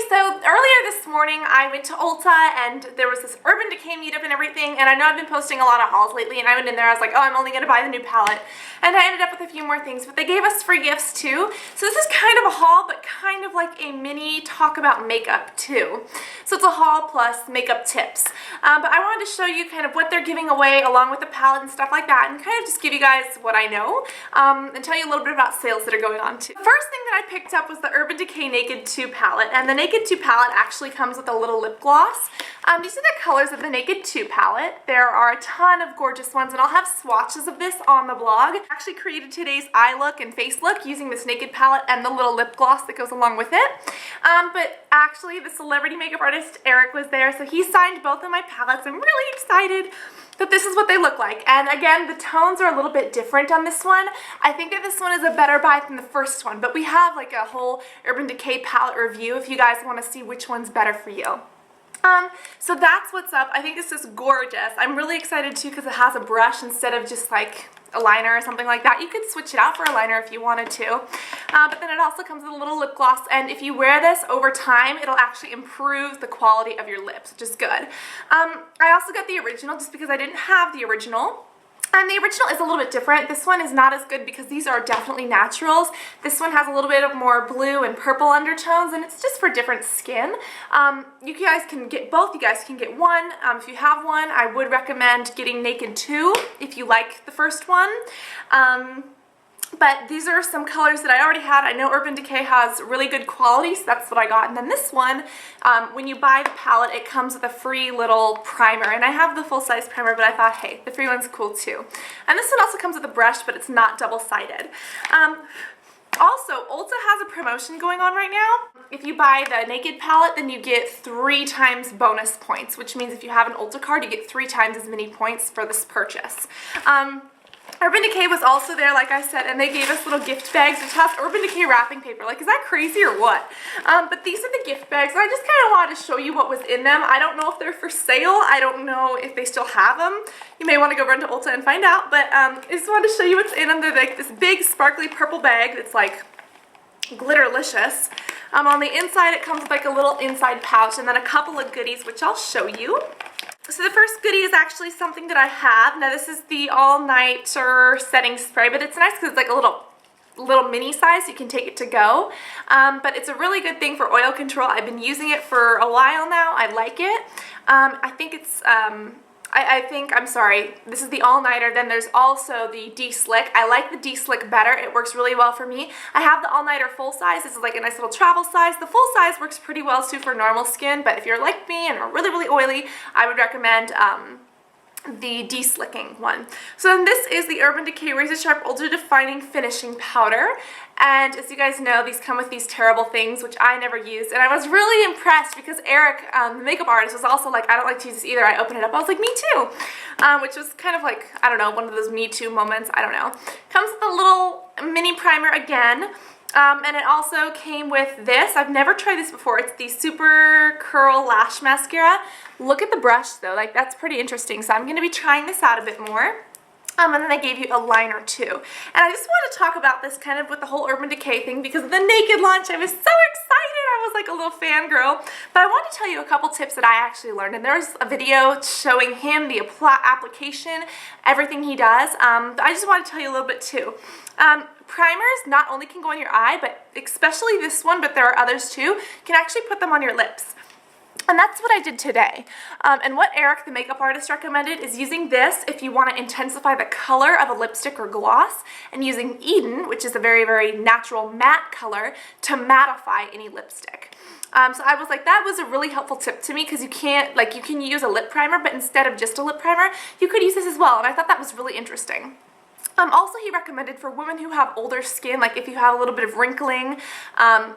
so earlier this morning I went to Ulta and there was this Urban Decay meetup and everything, and I know I've been posting a lot of hauls lately, and I went in there, I was like, oh, I'm only going to buy the new palette, and I ended up with a few more things, but they gave us free gifts too. So this is kind of a haul, but kind of like a mini talk about makeup too. So it's a haul plus makeup tips. But I wanted to show you kind of what they're giving away along with the palette and stuff like that, and kind of just give you guys what I know, and tell you a little bit about sales that are going on too. The first thing that I picked up was the Urban Decay Naked 2 palette, and the Naked 2 palette actually comes with a little lip gloss. These are the colors of the Naked 2 palette. There are a ton of gorgeous ones, and I'll have swatches of this on the blog. I actually created today's eye look and face look using this Naked palette and the little lip gloss that goes along with it. But actually, the celebrity makeup artist Eric was there, so he signed both of my palettes. I'm really excited that this is what they look like. And again, the tones are a little bit different on this one. I think that this one is a better buy than the first one, but we have like a whole Urban Decay palette review if you guys want to see which one's better for you. So that's what's up. I think this is gorgeous. I'm really excited too because it has a brush instead of just like a liner or something like that. You could switch it out for a liner if you wanted to. But then it also comes with a little lip gloss, and if you wear this over time, it'll actually improve the quality of your lips, which is good. I also got the original just because I didn't have the original. And the original is a little bit different. This one is not as good because these are definitely naturals. This one has a little bit of more blue and purple undertones, and it's just for different skin. You guys can get both. You guys can get one. If you have one, I would recommend getting Naked 2 if you like the first one. But these are some colors that I already had. I know Urban Decay has really good quality, so that's what I got. And then this one, when you buy the palette, it comes with a free little primer. And I have the full-size primer, but I thought, hey, the free one's cool too. And this one also comes with a brush, but it's not double-sided. Also, Ulta has a promotion going on right now. If you buy the Naked palette, then you get 3 times bonus points, which means if you have an Ulta card, you get 3 times as many points for this purchase. Urban Decay was also there, like I said, and they gave us little gift bags which has Urban Decay wrapping paper. Like, is that crazy or what? But these are the gift bags, and I just kind of wanted to show you what was in them. I don't know if they're for sale. I don't know if they still have them. You may want to go run to Ulta and find out, but I just wanted to show you what's in them. They're like this big sparkly purple bag that's like glitterlicious. On the inside, it comes with like a little inside pouch and then a couple of goodies, which I'll show you. So the first goodie is actually something that I have. Now this is the all-nighter setting spray, but it's nice because it's like a little mini size, so you can take it to go. But it's a really good thing for oil control. I've been using it for a while now. I like it. I think it's, I'm sorry, this is the all-nighter. Then there's also the De-Slick. I like the De-Slick better. It works really well for me. I have the all-nighter full size. This is like a nice little travel size. The full size works pretty well too for normal skin, but if you're like me and are really, really oily, I would recommend the de-slicking one. So then this is the Urban Decay Razor Sharp Ultra Defining Finishing Powder, and as you guys know, these come with these terrible things which I never used, and I was really impressed because Eric, the makeup artist, was also like, I don't like to use this either. I opened it up, I was like, me too, which was kind of like, I don't know, one of those me too moments, I don't know. Comes with a little mini primer again. And it also came with this. I've never tried this before. It's the Super Curl Lash Mascara. Look at the brush though, like that's pretty interesting. So I'm going to be trying this out a bit more. And then they gave you a liner too. And I just want to talk about this kind of with the whole Urban Decay thing because of the Naked launch. I was so excited. I was like a little fangirl. But I want to tell you a couple tips that I actually learned. And there's a video showing him the application, everything he does. But I just want to tell you a little bit too. Primers not only can go on your eye, but especially this one, but there are others too, can actually put them on your lips. And that's what I did today. And what Eric, the makeup artist, recommended is using this if you want to intensify the color of a lipstick or gloss, and using Eden, which is a very, very natural matte color, to mattify any lipstick. So I was like, that was a really helpful tip to me because you can't, like, you can use a lip primer, but instead of just a lip primer, you could use this as well. And I thought that was really interesting. Also, he recommended for women who have older skin, like if you have a little bit of wrinkling,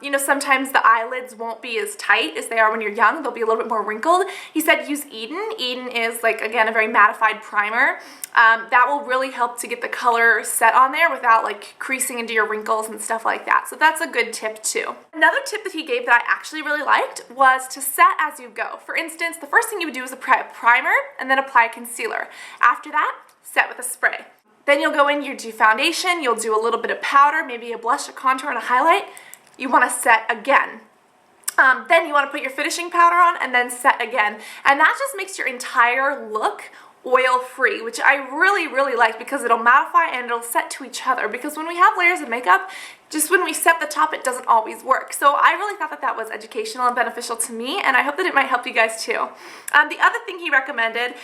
you know, sometimes the eyelids won't be as tight as they are when you're young. They'll be a little bit more wrinkled. He said use Eden. Eden is, like, again, a very mattified primer. That will really help to get the color set on there without, like, creasing into your wrinkles and stuff like that. So that's a good tip too. Another tip that he gave that I actually really liked was to set as you go. For instance, the first thing you would do is apply a primer and then apply concealer. After that, set with a spray. Then you'll go in, you do foundation, you'll do a little bit of powder, maybe a blush, a contour, and a highlight. You want to set again. Then you want to put your finishing powder on and then set again. And that just makes your entire look oil-free, which I really, really like because it'll mattify and it'll set to each other. Because when we have layers of makeup, just when we set the top, it doesn't always work. So I really thought that that was educational and beneficial to me, and I hope that it might help you guys too. The other thing he recommended,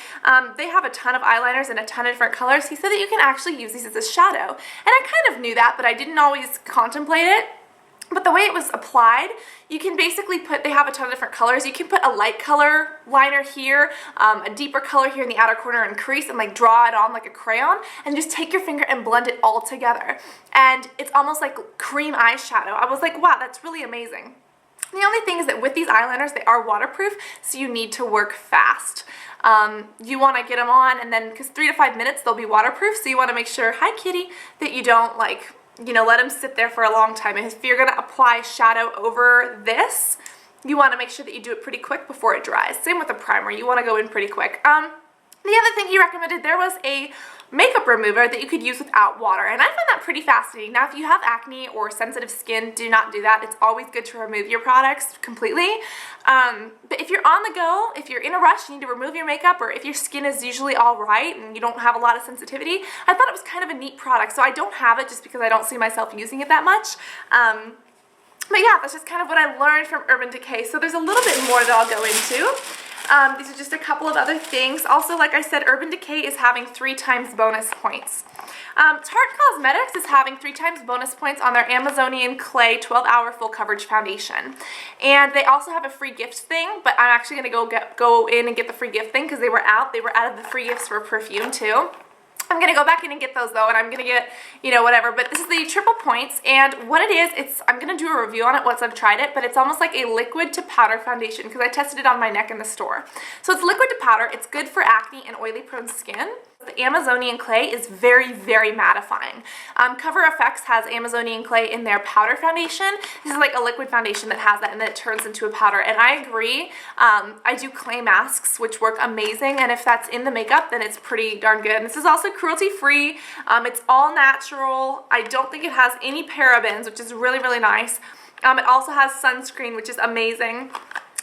they have a ton of eyeliners in a ton of different colors. He said that you can actually use these as a shadow. And I kind of knew that, but I didn't always contemplate it. But the way it was applied, you can basically put, they have a ton of different colors. You can put a light color liner here, a deeper color here in the outer corner and crease, and like draw it on like a crayon, and just take your finger and blend it all together. And it's almost like cream eyeshadow. I was like, wow, that's really amazing. The only thing is that with these eyeliners, they are waterproof, so you need to work fast. You want to get them on, and then, because 3 to 5 minutes, they'll be waterproof, so you want to make sure, hi kitty, that you don't like, you know, let them sit there for a long time. And if you're going to apply shadow over this, you want to make sure that you do it pretty quick before it dries. Same with the primer. You want to go in pretty quick. The other thing he recommended, there was a makeup remover that you could use without water, and I found that pretty fascinating. Now, if you have acne or sensitive skin, do not do that. It's always good to remove your products completely. But if you're on the go, if you're in a rush, you need to remove your makeup, or if your skin is usually all right and you don't have a lot of sensitivity, I thought it was kind of a neat product. So I don't have it just because I don't see myself using it that much. But yeah, that's just kind of what I learned from Urban Decay. So there's a little bit more that I'll go into. These are just a couple of other things. Also, like I said, Urban Decay is having 3 times bonus points. Tarte Cosmetics is having 3 times bonus points on their Amazonian Clay 12-hour full coverage foundation. And they also have a free gift thing, but I'm actually going to go in and get the free gift thing because they were out. They were out of the free gifts for Perfume too. I'm going to go back in and get those though, and I'm going to get, you know, whatever. But this is the triple points, and what it is, I'm going to do a review on it once I've tried it, but it's almost like a liquid to powder foundation because I tested it on my neck in the store. So it's liquid to powder. It's good for acne and oily prone skin. The Amazonian Clay is very, very mattifying. Cover FX has Amazonian Clay in their powder foundation. This is like a liquid foundation that has that, and then it turns into a powder. And I agree. I do clay masks, which work amazing, and if that's in the makeup, then it's pretty darn good. And this is also cruelty-free. It's all natural. I don't think it has any parabens, which is really, really nice. It also has sunscreen, which is amazing.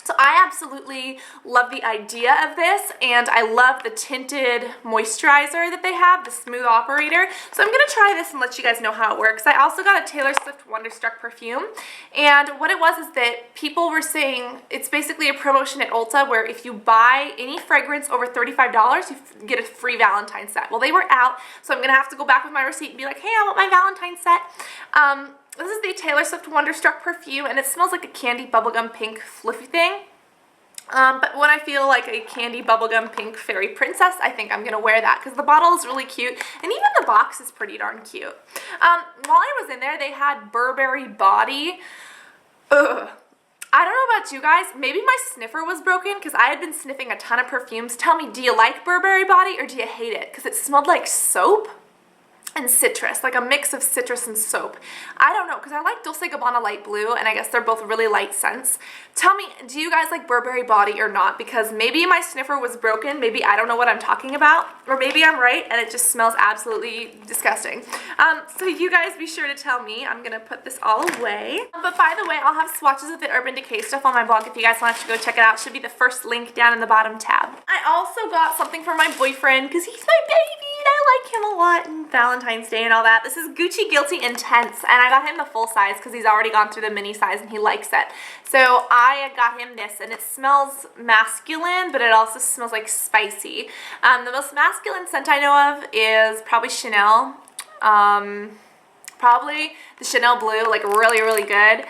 So I absolutely love the idea of this, and I love the tinted moisturizer that they have, the Smooth Operator. So I'm going to try this and let you guys know how it works. I also got a Taylor Swift Wonderstruck perfume, and what it was is that people were saying it's basically a promotion at Ulta where if you buy any fragrance over $35, you get a free Valentine's set. Well, they were out, so I'm going to have to go back with my receipt and be like, hey, I want my Valentine's set. This is the Taylor Swift Wonderstruck perfume, and it smells like a candy bubblegum pink fluffy thing. But when I feel like a candy bubblegum pink fairy princess, I think I'm going to wear that because the bottle is really cute, and even the box is pretty darn cute. While I was in there, they had Burberry Body. Ugh. I don't know about you guys, maybe my sniffer was broken because I had been sniffing a ton of perfumes. Tell me, do you like Burberry Body or do you hate it? Because it smelled like soap and citrus, like a mix of citrus and soap. I don't know, because I like Dolce & Gabbana Light Blue, and I guess they're both really light scents. Tell me, do you guys like Burberry Body or not? Because maybe my sniffer was broken, maybe I don't know what I'm talking about, or maybe I'm right and it just smells absolutely disgusting. So you guys be sure to tell me. I'm going to put this all away. But by the way, I'll have swatches of the Urban Decay stuff on my blog if you guys want to go check it out. It should be the first link down in the bottom tab. I also got something for my boyfriend because he's my baby and I like him a lot, and Valentine's Day and all that. This is Gucci Guilty Intense, and I got him the full size because he's already gone through the mini size and he likes it. So I got him this, and it smells masculine, but it also smells like spicy. The most masculine scent I know of is probably Chanel. Probably the Chanel Blue, like really, really good.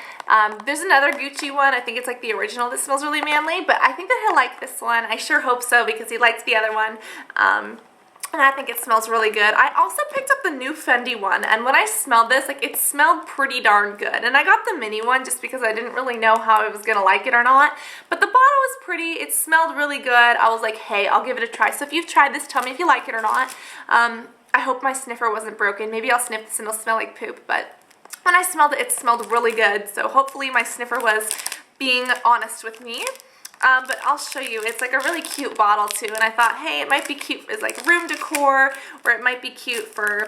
There's another Gucci one, I think it's like the original, that smells really manly, but I think that he'll like this one. I sure hope so because he likes the other one. And I think it smells really good. I also picked up the new Fendi one, and when I smelled this, like, it smelled pretty darn good. And I got the mini one just because I didn't really know how I was going to like it or not. But the bottle was pretty. It smelled really good. I was like, hey, I'll give it a try. So if you've tried this, tell me if you like it or not. I hope my sniffer wasn't broken. Maybe I'll sniff this and it'll smell like poop. But when I smelled it, it smelled really good. So hopefully my sniffer was being honest with me. But I'll show you. It's like a really cute bottle too, and I thought, hey, it might be cute as like room decor, or it might be cute for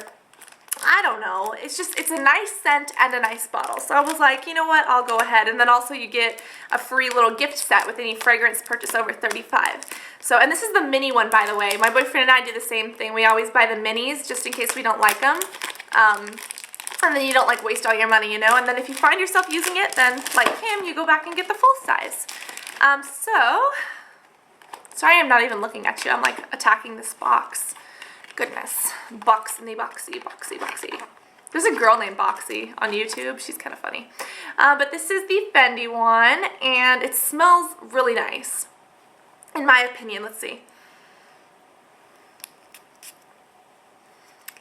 I don't know. It's a nice scent and a nice bottle. So I was like, you know what, I'll go ahead. And then also you get a free little gift set with any fragrance purchase over $35. So, and this is the mini one, by the way. My boyfriend and I do the same thing. We always buy the minis just in case we don't like them. And then you don't like waste all your money, you know. And then if you find yourself using it, then like him, you go back and get the full size. Sorry I'm not even looking at you. I'm like attacking this box. Goodness. Boxy. There's a girl named Boxy on YouTube. She's kind of funny. But this is the Fendi one, and it smells really nice. In my opinion, let's see.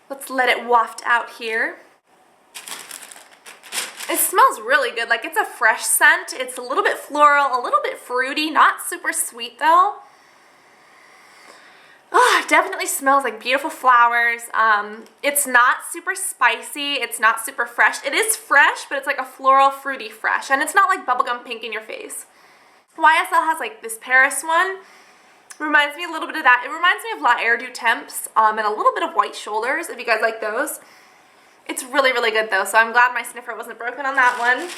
Let's let it waft out here. It smells really good. Like, it's a fresh scent. It's a little bit floral, a little bit fruity, not super sweet though. Oh, it definitely smells like beautiful flowers. It's not super spicy. It's not super fresh. It is fresh, but it's like a floral, fruity fresh. And it's not like bubblegum pink in your face. YSL has like this Paris one. Reminds me a little bit of that. It reminds me of La Air du Temps and a little bit of White Shoulders, if you guys like those. It's really, really good though, so I'm glad my sniffer wasn't broken on that one.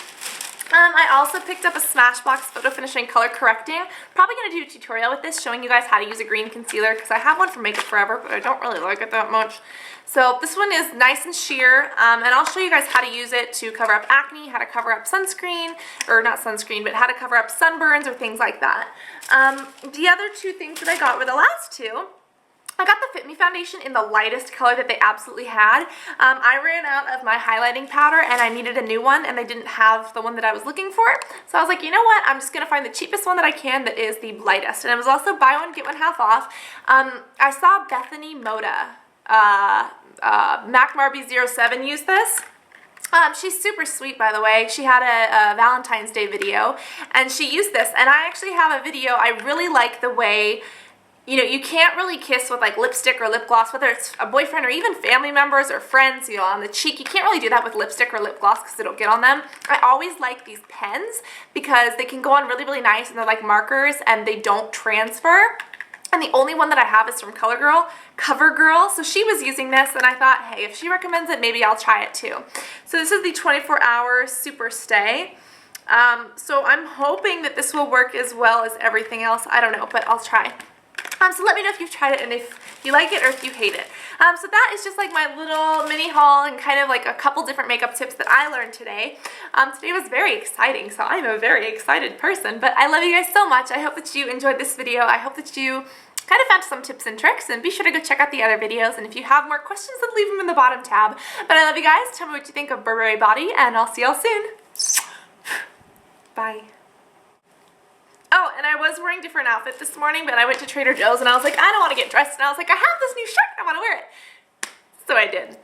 I also picked up a Smashbox Photo Finishing Color Correcting. Probably going to do a tutorial with this, showing you guys how to use a green concealer, because I have one for Makeup Forever, but I don't really like it that much. So this one is nice and sheer, and I'll show you guys how to use it to cover up acne, how to cover up sunscreen, or not sunscreen, but how to cover up sunburns or things like that. The other two things that I got were the last two. I got the Fit Me foundation in the lightest color that they absolutely had. I ran out of my highlighting powder and I needed a new one, and they didn't have the one that I was looking for. So I was like, you know what, I'm just going to find the cheapest one that I can that is the lightest. And it was also buy one, get one half off. I saw Bethany Moda, Mac Marby 07 use this. She's super sweet, by the way. She had a Valentine's Day video and she used this, and I actually have a video. I really like the way, you know, you can't really kiss with like lipstick or lip gloss, whether it's a boyfriend or even family members or friends, you know, on the cheek. You can't really do that with lipstick or lip gloss because it'll get on them. I always like these pens because they can go on really, really nice, and they're like markers and they don't transfer. And the only one that I have is from CoverGirl. So she was using this, and I thought, hey, if she recommends it, maybe I'll try it too. So this is the 24-hour Super Stay. So I'm hoping that this will work as well as everything else. I don't know, but I'll try. So let me know if you've tried it and if you like it or if you hate it. So that is just like my little mini haul and kind of like a couple different makeup tips that I learned today. Today was very exciting, so I'm a very excited person. But I love you guys so much. I hope that you enjoyed this video. I hope that you kind of found some tips and tricks, and be sure to go check out the other videos. And if you have more questions, then leave them in the bottom tab. But I love you guys. Tell me what you think of Burberry Body, and I'll see y'all soon. Bye. Oh, and I was wearing a different outfit this morning, but I went to Trader Joe's and I was like, I don't want to get dressed. And I was like, I have this new shirt. I want to wear it. So I did.